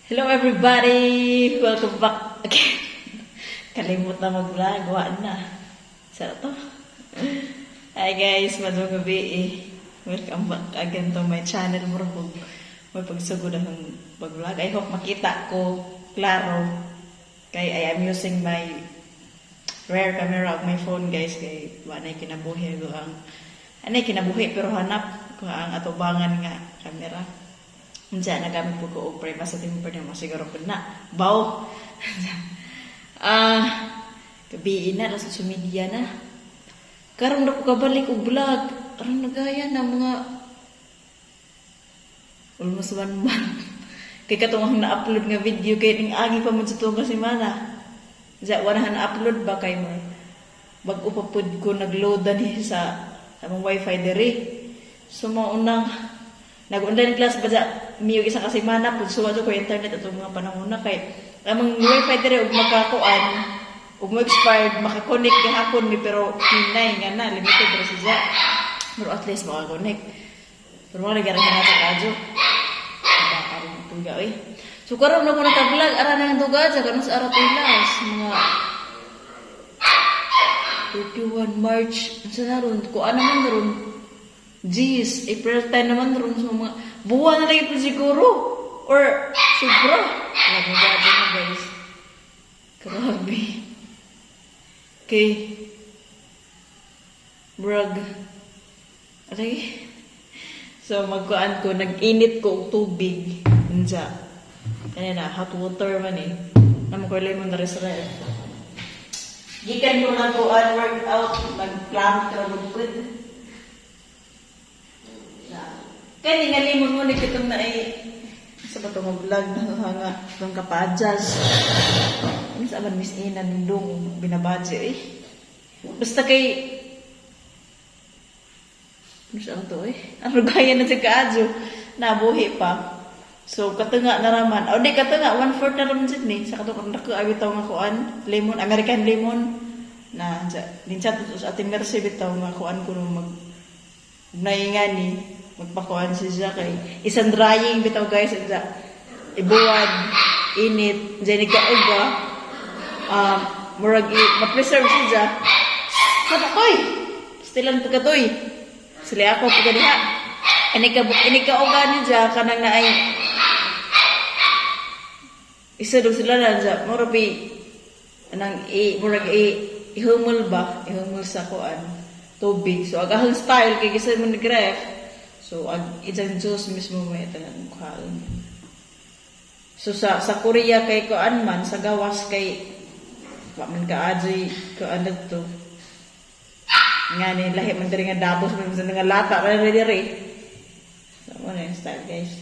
Hello everybody! Welcome back again. Kalimut na mag-vlog. Waan na. Sarap to. Hi guys, madong gabi eh. Welcome back again to my channel. Murabog. May pagsugod akong mag-vlog. I hope makita ko klaro. Kay I am using my rare camera of my phone guys. Kay wanay kinabuhi ko ang anay kinabuhi pero hanap ko ang atubangan nga camera. Diyan, nagamit po ko og prima sa timpo niya mo siguro po na. Baw! Gabiin na, nasa social media na. Karong na ko kabalik og vlog. Karong nagaya na mga almost 1 month. Kaya katong na-upload nga video kaya ning agi pa mo sa tunga semana. Diyan, wala na-upload ba kay mo? Bago pa po ko nag-load na sa mga wifi diri. So, maunang nag-online class ba miyog isa kasi mana pud suwa ko internet ato mga panahon na kay among wifi dire og makakuan og mo expired maka-connect gahapon mi pero hinay nga na limited ra siya pero at least maka-connect pero wala gyud na ta kadyo karon tuga oy so karon na ko naka-vlog ara nang tuga sa karon sa ara pilas mga 31 March unsa na ron ko ano man ron Jeez, April 10 naman ron sa mga buwan na lagi po siguro. Or, sobra. Nagagado na guys. Grabe. Okay. Brag. Okay. So, magkuan ko, nag-init ko og tubig. Nja. Kanina, hot water man eh. Naman ko lemon na rin sa ref. Gikan ko na ko workout, nag-plank ka magpud. Kaya nga limon mo na kitong na ay sa ba itong vlog na hanga itong kapadyas. Ano sa aman Miss Ina nindong binabadya eh. Basta kay ano siya ito eh. Ano gaya na si Kaadyo nabuhi pa. So katunga na raman. O di katunga 1/4 na raman siya ni. Sa katunga nakaawit tao nga kuan. Lemon, American lemon. Na dinsya to sa ating mercy bitaw nga kuan ko mag nainga ni. Magpakuan siya kay isang drying bitaw guys sa ibuwad init diyan kauga murag ma-preserve siya sa koy stilan pagkatoy sila ako pagka diha ini kauga ni siya kanang naay isa dog sila lang sa murag anang murag ihumol ihumol sa kuan tubig so agahang style kay gisa mo nag-ref. So, isang juice mismo may talang kuhaan. So, sa Korea kay kuan man, sa gawas kay man ka-adjoy kuan to. Nga ni, lahi man diri nga dabos, man sa nga lata, man diri. So, ano yung style guys.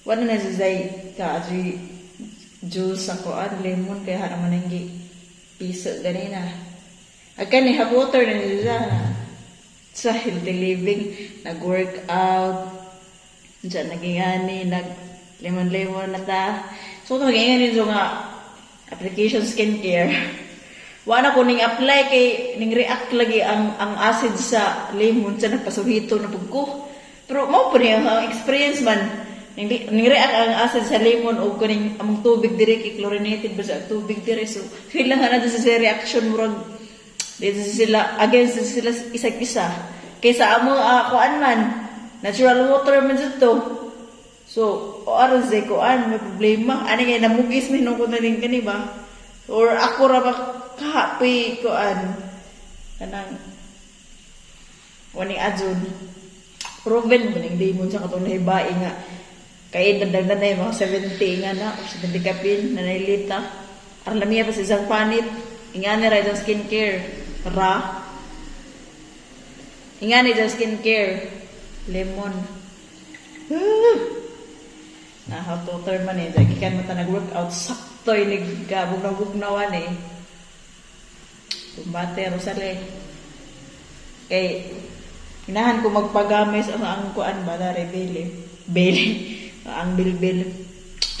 Wala na si Zay ka-adjoy juice sa kuan, lemon, kaya hanaman ang piso ganina. Agkan ni, hot water na siya sa healthy living, nag-workout, dyan nagingani, nag-lemon-lemon na ta. So, nagingani so nga, application skincare. Wala ko ning apply kay, ning react lagi ang acid sa lemon, sa nagpasuhito na pagko. Pero, mo po niya, ang experience man, ning react ang acid sa lemon, o kuning among tubig dire, kay chlorinated ba sa tubig dire. So, feel lang na sa reaction, murag, dito sila, against sila isa-isa. Kaysa amo, kuan man, natural water man dito. So, aron sa kuan, may problema. Ano nga, namugis may nung kunaling ka ba? Or ako ra ba kahapi kuan. Kanang, waning adjun. Proven mo ning demon sa katong nahibae nga. Kaya dadagdan na yung mga 70 nga na, o 70 kapin, nanay-lita. Arlamiya pa sa isang panit. Ingani ra yung skincare. Ra. Ingani dyan skincare. Lemon. Hot water man eh. Gikan mo ta nag-workout. Sakto yung nagabugnaw-bugnawan eh. Kumbate, Rosale. Kay, inahan ko magpagamis ang kuan ba na rebele. Bele. Ang bilbil.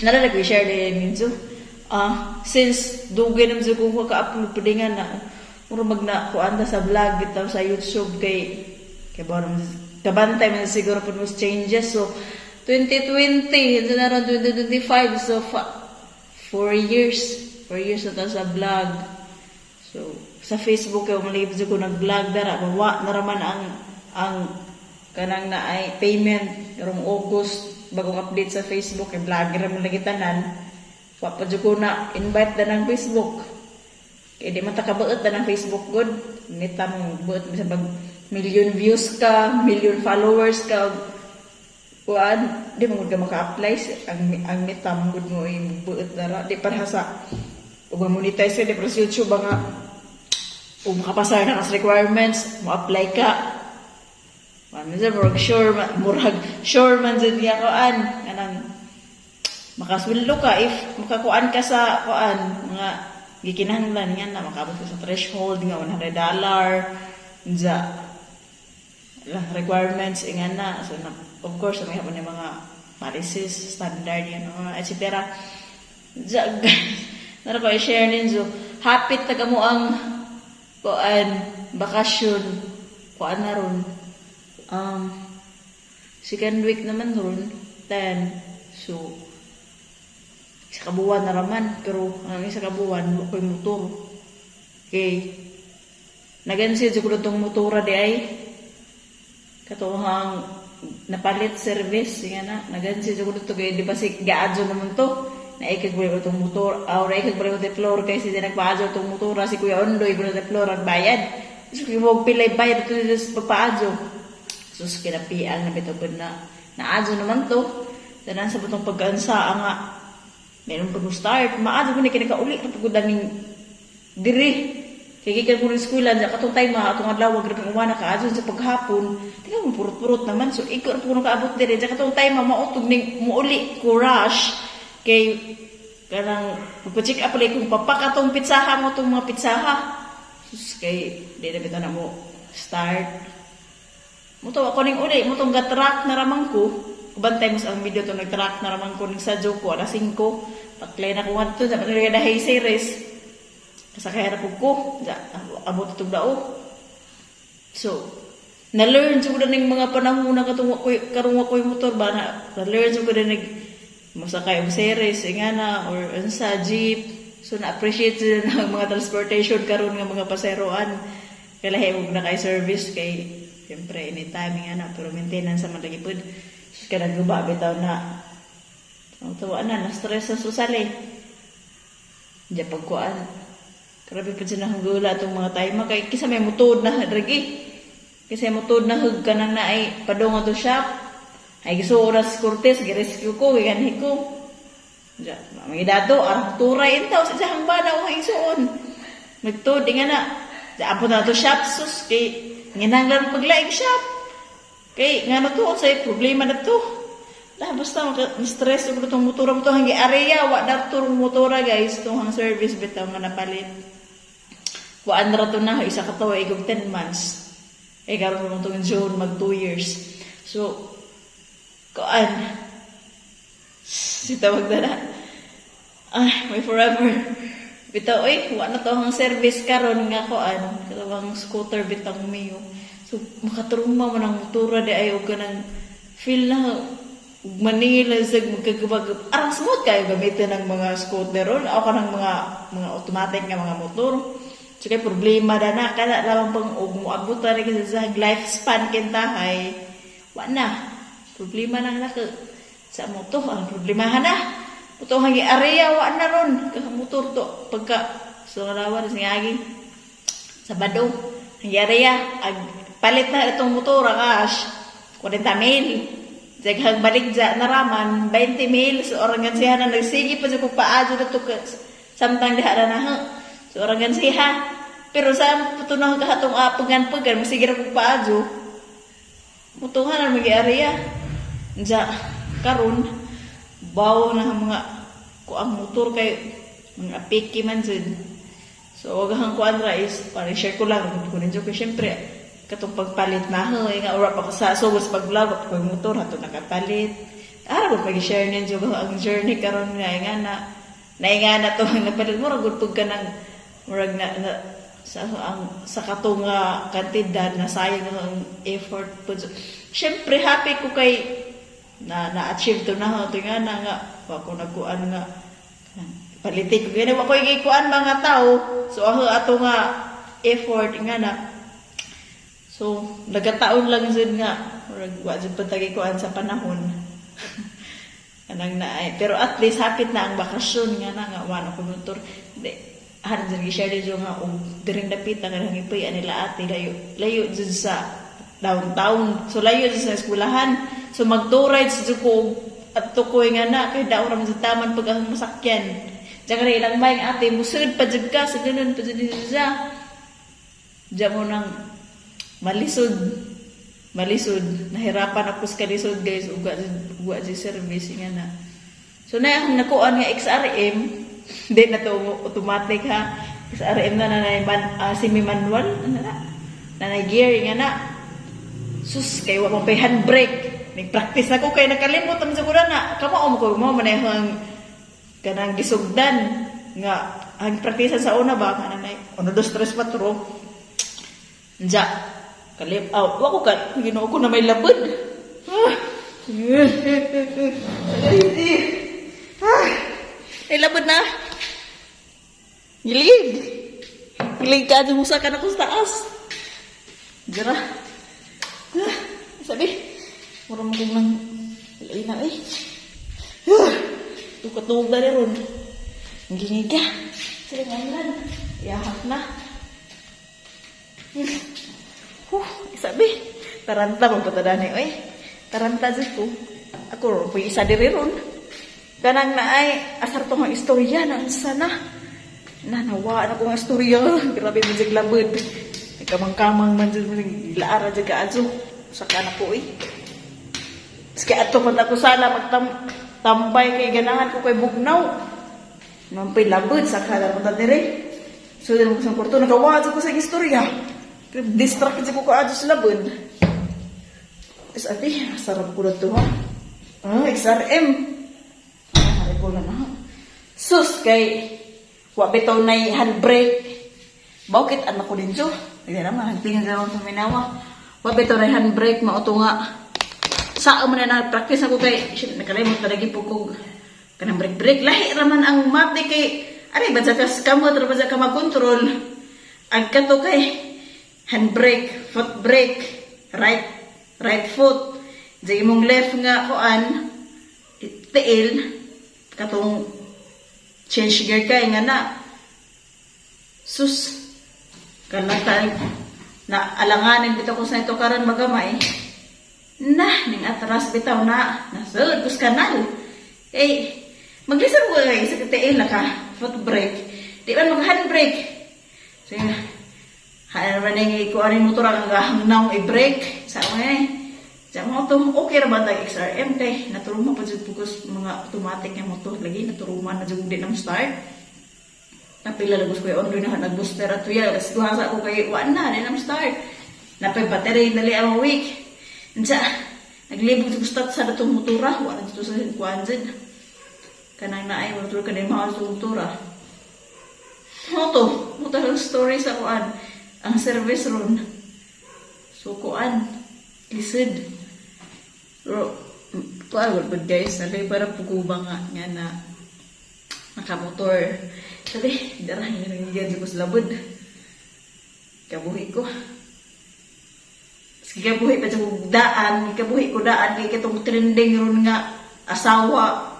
Nalalag ko i-share din yun. So, since dugay naman sa kung ka-upload pa din nga na mura magna kuan sa vlog bitaw sa YouTube kay ba kabantay man siguro po most changes so 2020, ito na ron 2025. So, 4 years. 4 years na to sa vlog. So, sa Facebook, yung malibs ko nag-vlog dara. Bawa na raman ang kanang na ay payment. Karong August, bagong update sa Facebook. Yung vlogger naman lagi tanan. Papadyo ko na invite na ng Facebook. Kaya di matakabaot na ng Facebook good. Nitang buot sa pag million views ka, million followers ka. Kuan, di mo ka maka-apply. Ang nitam good mo yung buot na ra. Di parehasa. Kung ma-monetize ka, di para sa YouTube nga. Kung makapasar na kas requirements, mo-apply ka. Murag sure man dyan niya kuan. Kanang makasweldo ka if makakuan ka sa kuan mga gikinahanglan nga na makabot ka sa threshold nga $100 sa requirements nga na. So of course may hapon yung mga policies, standard yan, etc. Nara ko i-share ninyo. Hapit taga mo ang kuan bakasyon kuan na ron. Second week naman ron 10. So sa kabuwan na raman, pero ang isa kabuwan ako'y motor. Okay. Nagansin sa kulo tong motora di ay katuhang napalit service nga na. Nagansin sa kulo to kay di ba si gaadyo naman to. Naikag ko tong motor, naikag ko tong floor kay si nagpaadyo tong motora si Kuya Ondoy ko tong floor ang bayad. So kung pilay bayad to sa pagpaadyo. So kinapian na bitaw na naadyo naman to. Tanan sa butong pagkansa nga meron pag start, maadyo ko na kinakauli na pagkudaning diri. Kaya kikan ko rin eskwela, katong time atong adlaw, wag rin umana ka, adyo sa paghapon, tingnan mo, purot-purot naman, so ikaw po nung kaabot diri, katong time mautog ning muuli, ko rush, kay kanang magpa-check up ulit kung papakatong pitsaha mo itong mga pitsaha. Sus, kay di na bito na mo start. Muto ako ning uli, mutong gatrak na ramang ko, bantay mo sa ang video to nag-track na raman ko ng sadyo ko, alas 5. Paklay na ko nga ito, dapat nilagay na hay series. Kasakay na po ko, abot itong dao. So, na-learn ko na ng mga panahon na karunga ko yung motor ba, na-learn ko na masakay ang series, nga na, or sa jeep. So, na-appreciate sila ng mga transportation karon ng mga paseroan. Kaya huwag na kay service, kay, siyempre, anytime nga na, pero maintenance sa malagipod. Kaya nagluba, bitaw na ang tawa na, na-stress sa susali. Diyan pagkuan. Grabe pa siya nahanggula itong mga tayo. Kisa may mutod na dragi. Kasi mutod na hug ka nang na ay padong ito shop. Ay gusto oras Cortez, girescue ko, giganhi ko. Diyan, mga idado, arang turay ito. Sa isang bana, ang isuon. Magtod, nga na. Diyan, apo na ito shop, sus. Kay, nginanglan paglaing shop. Kay, nga na to, say, problema na to. Basta, stress ko itong motora mo ito, hangi area, wak na itong motora, guys, itong hang service, bitaw nga napalit. Waan na ito na, isa ka to, igog 10 months. Karoon mo itong June, mag 2 years. So, kuan, sitawag na na. May forever. Bitaw, wak na ito hang service karon nga kuan, katawang scooter, bitaw mayo. So, makatruma mo ng motora di ayaw ka ng feel na Manila sa magkagabagab. Arang smooth kayo gamitin ng mga scooter ron. Ako ka ng mga automatic nga mga motor. So, kaya problema na na. Kaya lamang pang umuabot na rin sa lifespan kintahay. Wa na. Problema na naka sa motor. Ang problemahan na. Ito hangi area, wa na ron. Kakamotor to. Pagka, so nalawa na singaging. Sabado. Hangi area. Palit na itong motor, cash, 40 mil. Daghang balik dyan naraman, 20 mil. So, orangan siya na nagsigi pa sa pagpaadyo na ito. Samtang diha na so, orangan siya. Pero sa putunang kahatong pagan-pagan, masigira pagpaadyo. Mutungan na mag-area. Diya, karon bawo na mga kuang motor kay mga piki man dyan. So, wag hang kuan is, parang share ko lang. Kunin ko siyempre, katong pagpalit na nga ora pa sa sugos pag-vlog ko motor hato nakapalit ara ko pag-share ninyo ang journey karon nga na to napalit mo ra gud ka nang murag na sa katong kantidad na sayang ang effort po. Syempre happy ko kay na-achieve to na ho. Ito nga, wako nagkuan nga. Palitik ko. Wako yung ikuan mga tao. So, ato nga effort nga na. So, nagataon lang dyan nga. Wajud patagikuan sa panahon. Anang naay. Pero at least hapit na ang bakasyon nga na. Wano ko motor. Haran dyan i-share dyan nga. Diring dapit na kanang ipay nila ate. Layo dyan sa downtown. So, layo dyan sa eskulahan. So, mag-touride sa dyan ko. At tukoy nga na. Kaya daw raman sa taman pag ang masakyan. Diyan ka na ilang mayang ate. Musunod pa dyan ka. Sa ganun pa dyan dyan. Diyan mo nang malisod. Nahirapan ako sa kalisod guys. Uga si service nga na. So, na akong nakuan nga XRM. Hindi na to automatic ha. XRM na nanay semi-manual. Nanay gear nga na. Sus, kayo wapang pay handbrake. Nag-practice na ko. Kaya nakalimot naman siguro na. Kamo ko mo manayang kanang gisugdan. Nga, ang practice sa una ba? Nanay, 1, 2, 3, 4. Diya. Kalip out. Wako ka. Ginoo ko na may labad. Ay, labad na. Gilig. Gilig ka. Dumusa ka na ko sa taas. Dira. Sabi. Murang mo kong nang ilay na eh. Tukot-tuwag na rin. Ang gingig ka. Sige nga yan. Iahak na. Sabi, taranta magpatadaan eh. Taranta dyan ko. Ako, po isa diri ron. Kanang na ay, asar to nga istorya ng sana. Nanawaan ako nga istorya. Grabe mo dyan labad. Kamang-kamang man dyan, ilaara dyan ka adyo. Saka na po eh. Kaya ato man ako sana magtambay kay ganahan ko kay Bugnaw. Nampay labad, saka na po diri. So, dyan mo sa kwarto, nagawad ko sa istorya. Distract ko adyo sa labad. Tapos ate, sarap ko na ito ha. XRM. Harap ko na na. Sus, kay wabitaw na handbrake. Bakit anak ko din siya? Hindi naman, nagtingin sa mga paminawa. Wabitaw na handbrake, mauto nga. Saan mo na na-practice ako kay, nakalimot na lagi po ko kanang break-break. Lahi raman ang mati kay, aray, badya ka skamot, badya ka mag-control. Ang kato kay, handbrake, foot brake, right foot. Diyan mong left nga kuan, tiil, katong change gear kay nga na. Sus, kalatan, na alanganin bitaw ko sa ito karon magamay. Ning atras bitaw na, nasud kus kanal. Maglisan ko kay sa tiil na ka, foot brake. Di man mag-handbrake. So, hayaan man yung ikuanin motor ang hangnaw i-brake. Saan mo Diyan mo ito, okay na ba tayo XRM kay naturuman pa dyan pugos mga automatic na motor lagi. Naturuman na dyan din ang start. Napila lagos ko yung on-road na nag-booster at tuya. Kasi tuhasa ko kay wala na, din ang start. Napay battery, dali ang week. Diyan, naglibog sa gustat sa datong motora. Wala dito sa kuwan dyan. Kanang naay motor ka din mahal sa motora. Motor story sa kuwan. Ang service ron. So, kuan. Lisod. Pero, tuwag, but guys, sabi para puguba nga na nakamotor. Sabi, darah nga nangyayad ko sa labod. Kabuhi ko. Kabuhi pa sa daan. Kabuhi ko daan. Kaya itong trending ron nga asawa.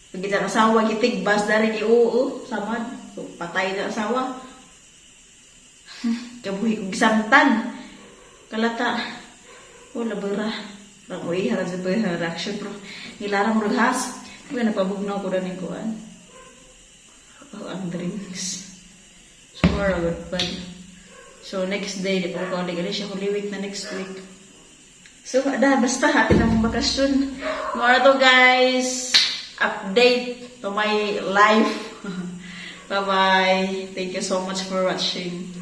Pag itang asawa, kitigbas, dari ki oo, samad. So, patay na asawa. Kabuhi kong gisamtan. Kalata. Wala bara. Ramo harap sa reaction bro. Nilarang mo reghas. Kaya napabugnaw ko na ng kuhan. Ang drinks. So, more of it. So, next day, di pa ko ulit siya. Holy week na next week. So, basta happy na mong bakasyon. More to guys. Update to my life. Bye-bye. Thank you so much for watching.